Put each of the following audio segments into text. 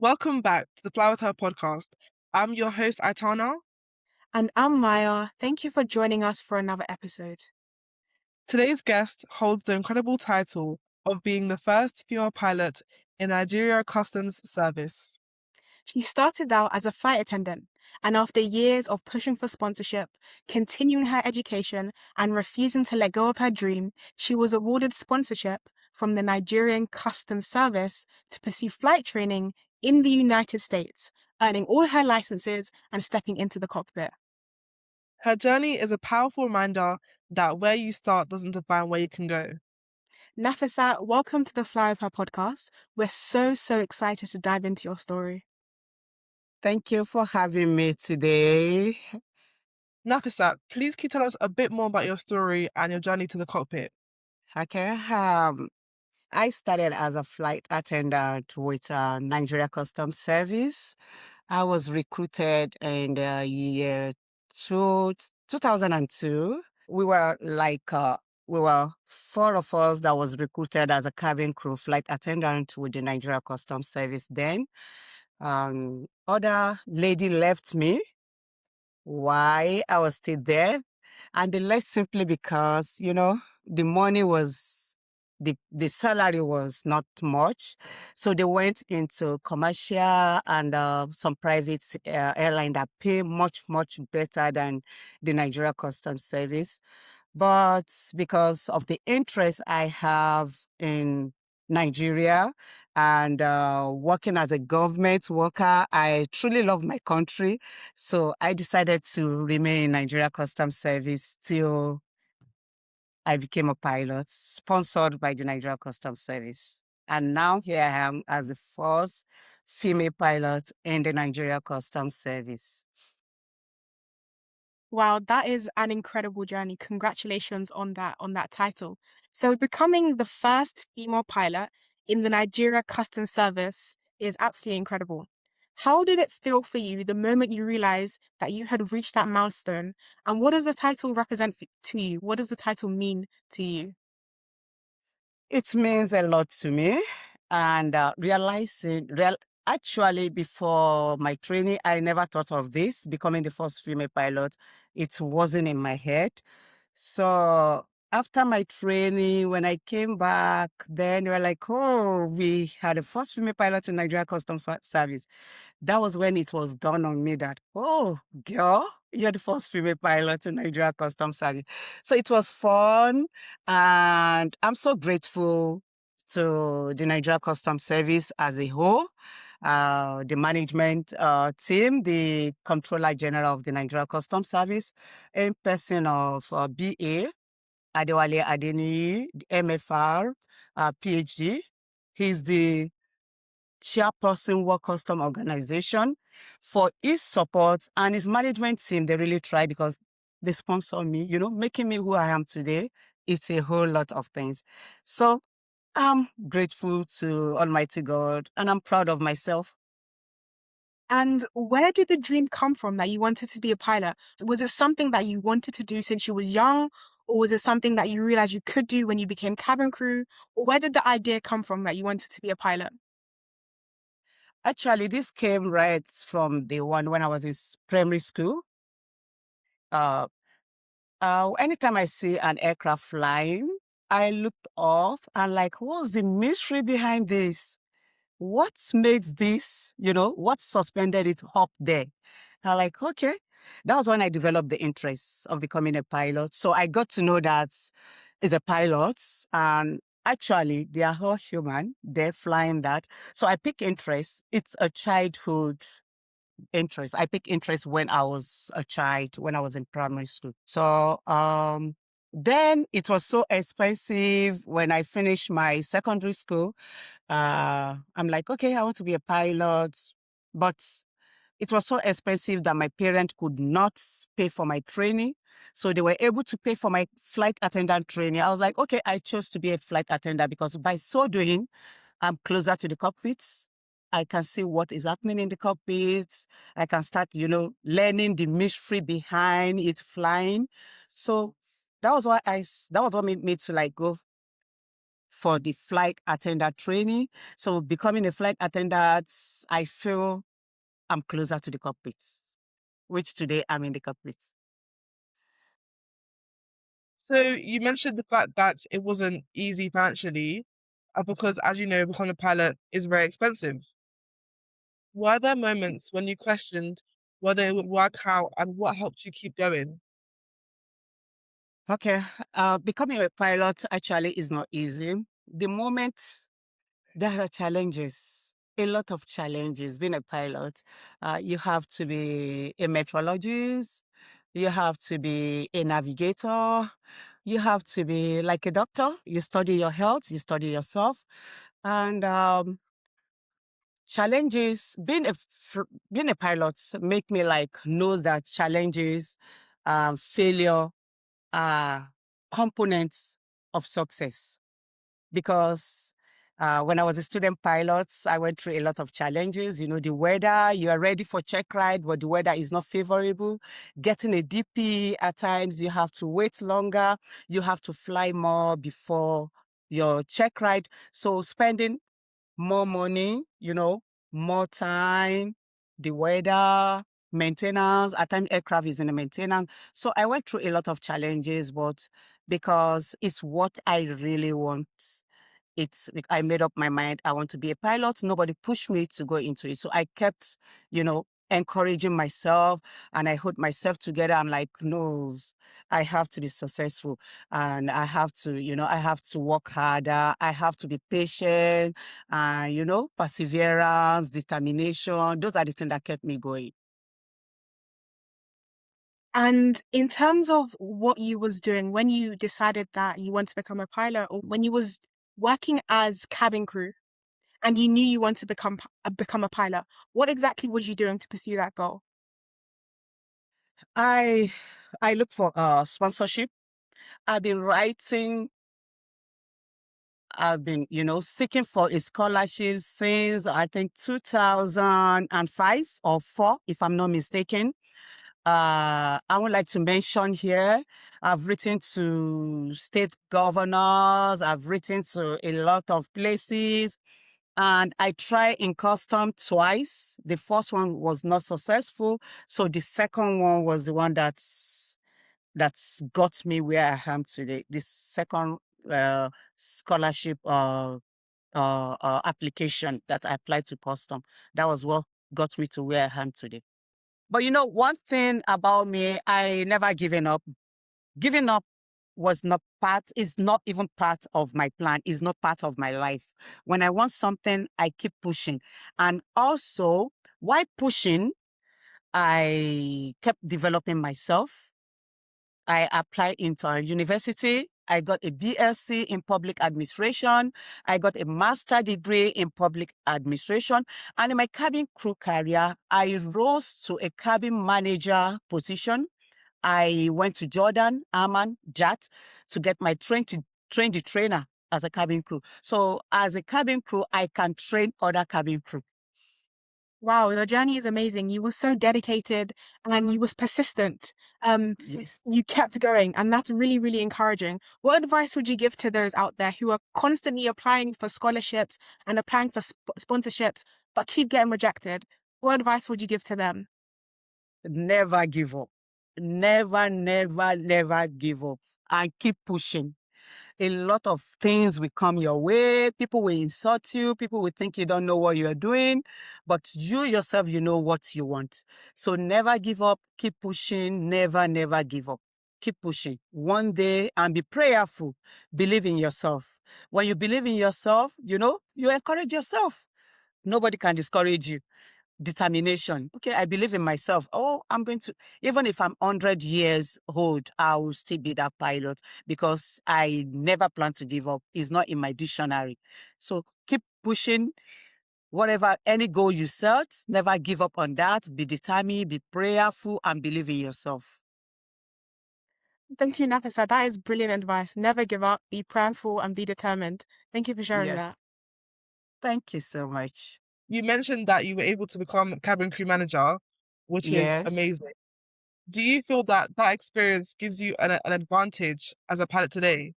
Welcome back to the Fly With Her podcast. I'm your host, Aitana. And I'm Maya. Thank you for joining us for another episode. Today's guest holds the incredible title of being the first female pilot in Nigeria Customs Service. She started out as a flight attendant, and after years of pushing for sponsorship, continuing her education, and refusing to let go of her dream, she was awarded sponsorship from the Nigerian Customs Service to pursue flight training in the United States, earning all her licenses and stepping into the cockpit. Her journey is a powerful reminder that where you start doesn't define where you can go. Nafisat, welcome to the Fly With Her podcast. We're so excited to dive into your story. Thank you for having me today. Nafisat, please can you tell us a bit more about your story and your journey to the cockpit? Okay, I started as a flight attendant with Nigeria Customs Service. I was recruited in the year 2002. We were four of us that was recruited as a cabin crew flight attendant with the Nigeria Customs Service then. Other lady left me. Why I was still there? And they left simply because, the money was, the salary was not much. So they went into commercial and some private airline that pay much better than the Nigeria Customs Service. But because of the interest I have in Nigeria and working as a government worker, I truly love my country. So I decided to remain in Nigeria Customs Service till I became a pilot, sponsored by the Nigeria Customs Service. And now here I am as the first female pilot in the Nigeria Customs Service. Wow, that is an incredible journey. Congratulations on that title. So becoming the first female pilot in the Nigeria Customs Service is absolutely incredible. How did it feel for you the moment you realized that you had reached that milestone? And what does the title represent to you? What does the title mean to you? It means a lot to me. And actually, before my training, I never thought of this, becoming the first female pilot. It wasn't in my head. So after my training, when I came back, then they were like, oh, we had the first female pilot in Nigeria Customs Service. That was when it was dawned on me that, oh, girl, you're the first female pilot in Nigeria Customs Service. So it was fun. And I'm so grateful to the Nigeria Customs Service as a whole, the management team, the Controller General of the Nigeria Customs Service, in person of BA, Adewale Adeniyi, the MFR, PhD. He's the chairperson World Custom Organization, for his support, and his management team. They really try because they sponsor me, making me who I am today. It's a whole lot of things. So I'm grateful to Almighty God and I'm proud of myself. And where did the dream come from that you wanted to be a pilot? Was it something that you wanted to do since you was young? Or was it something that you realized you could do when you became cabin crew? Or where did the idea come from that you wanted to be a pilot? Actually, this came right from the one when I was in primary school. Anytime I see an aircraft flying, I looked off and like, what's the mystery behind this? What makes this, what suspended it up there? I'm like, okay. That was when I developed the interest of becoming a pilot. So I got to know that as a pilot, and actually they are all human. They're flying that. So I pick interest. It's a childhood interest. I picked interest when I was a child, when I was in primary school. So then it was so expensive when I finished my secondary school. I'm like, okay, I want to be a pilot. But it was so expensive that my parents could not pay for my training. So they were able to pay for my flight attendant training. I was like, okay, I chose to be a flight attendant because by so doing, I'm closer to the cockpits. I can see what is happening in the cockpits. I can start, learning the mystery behind it flying. So that was what made me to like go for the flight attendant training. So becoming a flight attendant, I feel I'm closer to the cockpit, which today I'm in the cockpit. So you mentioned the fact that it wasn't easy financially, because as you know, becoming a pilot is very expensive. Were there moments when you questioned whether it would work out and what helped you keep going? Okay, becoming a pilot actually is not easy. The moment there are challenges, a lot of challenges. Being a pilot, you have to be a meteorologist, you have to be a navigator, you have to be like a doctor. You study your health, you study yourself, and challenges. Being a pilot make me like knows that challenges, failure are components of success because when I was a student pilot, I went through a lot of challenges. You know, the weather, you are ready for check ride, but the weather is not favorable. Getting a DP, at times you have to wait longer. You have to fly more before your check ride. So spending more money, you know, more time, the weather, maintenance. At times aircraft is in the maintenance. So I went through a lot of challenges, but because it's what I really want, I made up my mind I want to be a pilot. Nobody pushed me to go into it. So I kept, you know, encouraging myself and I hold myself together. I'm like, no, I have to be successful and I have to, you know, I have to work harder. I have to be patient and, you know, perseverance, determination. Those are the things that kept me going. And in terms of what you was doing when you decided that you want to become a pilot, or when you was working as cabin crew and you knew you wanted to become a pilot, what exactly was you doing to pursue that goal? I I look for sponsorship. I've been writing I've been, you know, seeking for a scholarship since I think 2005 or 4, if I'm not mistaken. I would like to mention here, I've written to state governors, I've written to a lot of places, and I tried in custom twice. The first one was not successful, so the second one was the one that's got me where I am today. This second uh, scholarship application that I applied to custom, that was what got me to where I am today. But you know, one thing about me, I never given up. Giving up is not even part of my plan, is not part of my life. When I want something, I keep pushing. And also, while pushing, I kept developing myself. I applied into a university. I got a BSc in public administration. I got a master degree in public administration. And in my cabin crew career, I rose to a cabin manager position. I went to Jordan, Amman, JAT to get my train the trainer as a cabin crew. So as a cabin crew, I can train other cabin crew. Wow, your journey is amazing. You were so dedicated and you was persistent. Um, Yes. you kept going, and that's really, really encouraging. What advice would you give to those out there who are constantly applying for scholarships and applying for sponsorships, but keep getting rejected? What advice would you give to them? Never give up. Never, never, never give up. And keep pushing. A lot of things will come your way. People will insult you. People will think you don't know what you're doing. But you yourself, you know what you want. So never give up. Keep pushing. Never, never give up. Keep pushing. One day and be prayerful. Believe in yourself. When you believe in yourself, you know, you encourage yourself. Nobody can discourage you. Determination. Okay, I believe in myself. Oh, I'm going to, even if I'm 100 years old, I will still be that pilot because I never plan to give up. It's not in my dictionary. So keep pushing whatever, any goal you set, never give up on that. Be determined, be prayerful, and believe in yourself. Thank you, Nafisa. That is brilliant advice. Never give up, be prayerful, and be determined. Thank you for sharing Yes. that. Thank you so much. You mentioned that you were able to become cabin crew manager, which is Yes. amazing. Do you feel that that experience gives you an advantage as a pilot today?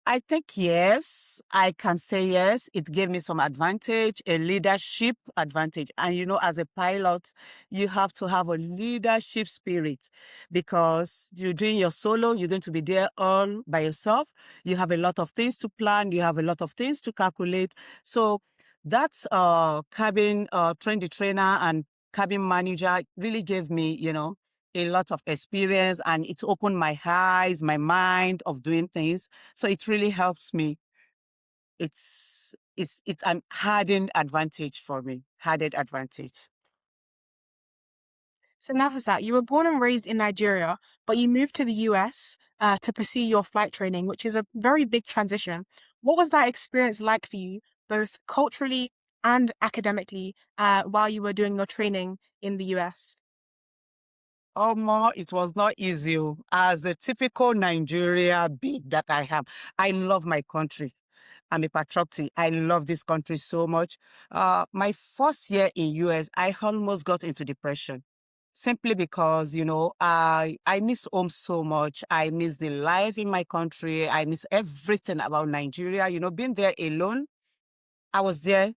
I think yes, I can say yes. It gave me some advantage, a leadership advantage. And as a pilot, you have to have a leadership spirit because you're doing your solo, you're going to be there all by yourself. You have a lot of things to plan, you have a lot of things to calculate. So that's cabin train the trainer and cabin manager really gave me, a lot of experience, and it opened my eyes, my mind of doing things. So it really helps me. It's an added advantage for me. Added advantage. So Nafisat, you were born and raised in Nigeria, but you moved to the US to pursue your flight training, which is a very big transition. What was that experience like for you, both culturally and academically, while you were doing your training in the US? Oh, ma, it was not easy. As a typical Nigeria big that I am, I love my country. I'm a patriotic. I love this country so much. My first year in US, I almost got into depression simply because, I miss home so much. I miss the life in my country. I miss everything about Nigeria. Being there alone, I was there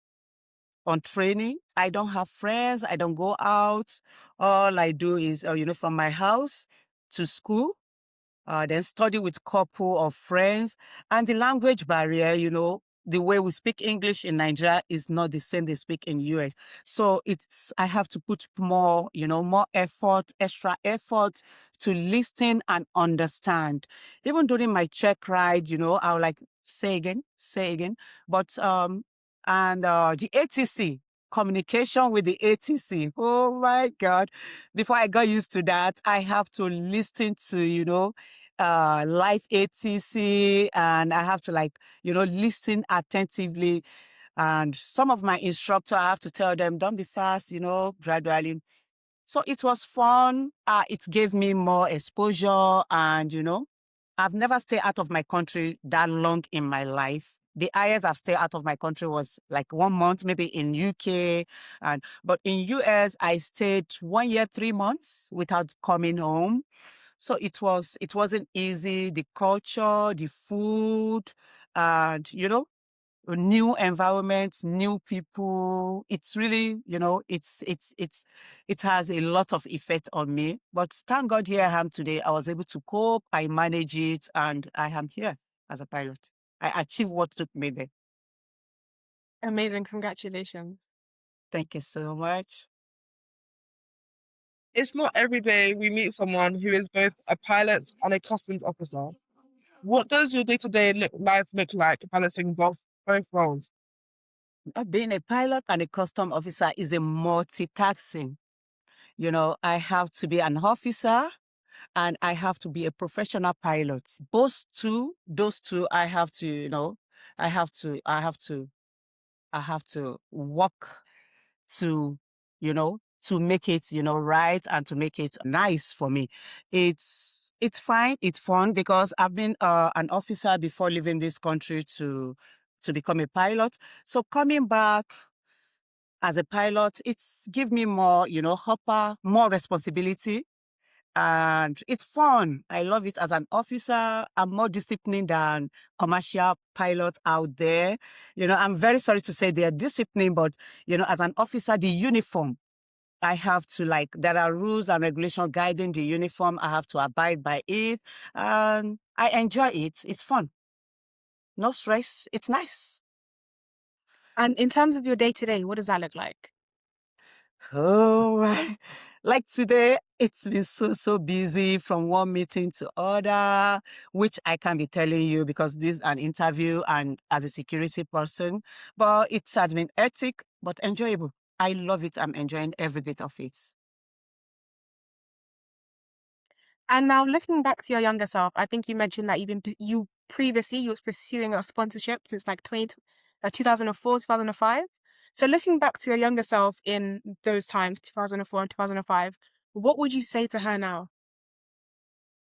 on training. I don't have friends. I don't go out. All I do is, from my house to school, then study with couple of friends. And the language barrier, the way we speak English in Nigeria is not the same they speak in US. So I have to put more, more effort, extra effort to listen and understand. Even during my check ride, I'll like say again, say again. But and the ATC, communication with the ATC. Oh my God. Before I got used to that, I have to listen to, live ATC, and I have to listen attentively. And some of my instructor, I have to tell them, don't be fast, gradually. So it was fun. It gave me more exposure, and I've never stayed out of my country that long in my life. The highest I've stayed out of my country was like 1 month, maybe in UK, but in US I stayed 1 year, 3 months without coming home. So it wasn't easy. The culture, the food, and a new environment, new people. It's really, it has a lot of effect on me. But thank God here I am today. I was able to cope, I manage it, and I am here as a pilot. I achieved what took me there. Amazing, congratulations. Thank you so much. It's not every day we meet someone who is both a pilot and a customs officer. What does your day-to-day life look like balancing both roles? Being a pilot and a custom officer is a multitasking. I have to be an officer and I have to be a professional pilot. Those two, I have to, I have to work to, to make it, right, and to make it nice for me. It's fine. It's fun because I've been an officer before leaving this country to become a pilot. So coming back as a pilot, it's give me more, more responsibility, and it's fun. I love it. As an officer, I'm more disciplined than commercial pilots out there. I'm very sorry to say they're disciplined, but as an officer, the uniform, I have to there are rules and regulations guiding the uniform. I have to abide by it, and I enjoy it. It's fun. No stress. It's nice. And in terms of your day-to-day, what does that look like? Oh, like today, it's been so busy from one meeting to other, which I can't be telling you because this is an interview and as a security person, but it has been hectic but enjoyable. I love it. I'm enjoying every bit of it. And now looking back to your younger self, I think you mentioned that you previously you was pursuing a sponsorship since like 2004, 2005. So looking back to your younger self in those times, 2004 and 2005, what would you say to her now?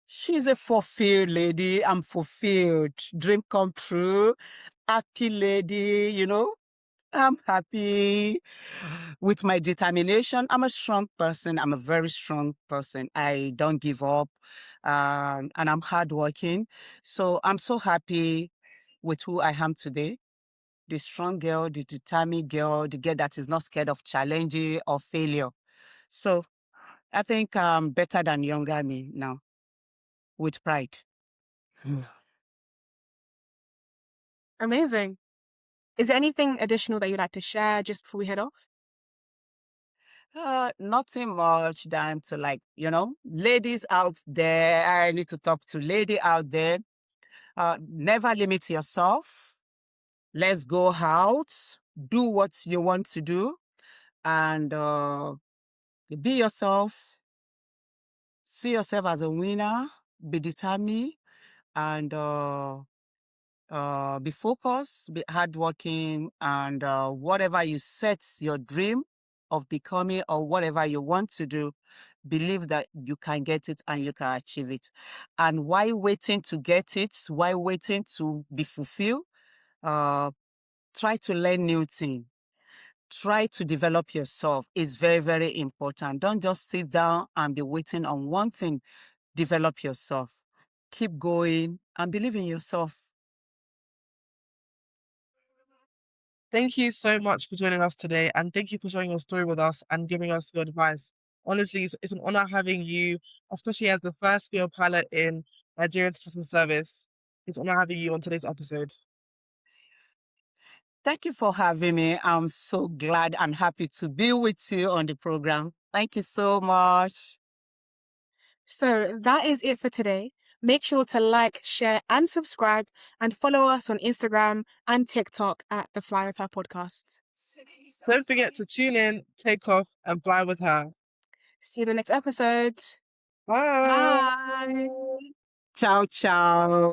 She's a fulfilled lady. I'm fulfilled. Dream come true. Happy lady, I'm happy with my determination. I'm a strong person. I'm a very strong person. I don't give up, and I'm hardworking. So I'm so happy with who I am today. The strong girl, the determined girl, the girl that is not scared of challenging or failure. So I think I'm better than younger me now, with pride. Amazing. Is there anything additional that you'd like to share just before we head off? Nothing much than to, like, ladies out there. I need to talk to lady out there. Never limit yourself. Let's go out, do what you want to do, and be yourself. See yourself as a winner. Be determined, and be focused, be hardworking, and whatever you set your dream of becoming or whatever you want to do, believe that you can get it and you can achieve it. And while waiting to get it, while waiting to be fulfilled, try to learn new things. Try to develop yourself. It's very, very important. Don't just sit down and be waiting on one thing. Develop yourself. Keep going and believe in yourself. Thank you so much for joining us today, and thank you for sharing your story with us and giving us your advice. Honestly, it's an honor having you, especially as the first female pilot in Nigerian customer service. It's an honor having you on today's episode. Thank you for having me. I'm so glad and happy to be with you on the program. Thank you so much. So that is it for today. Make sure to like, share, and subscribe, and follow us on Instagram and TikTok at the Fly With Her podcast. Don't forget to tune in, take off, and fly with her. See you in the next episode. Bye. Bye. Ciao, ciao.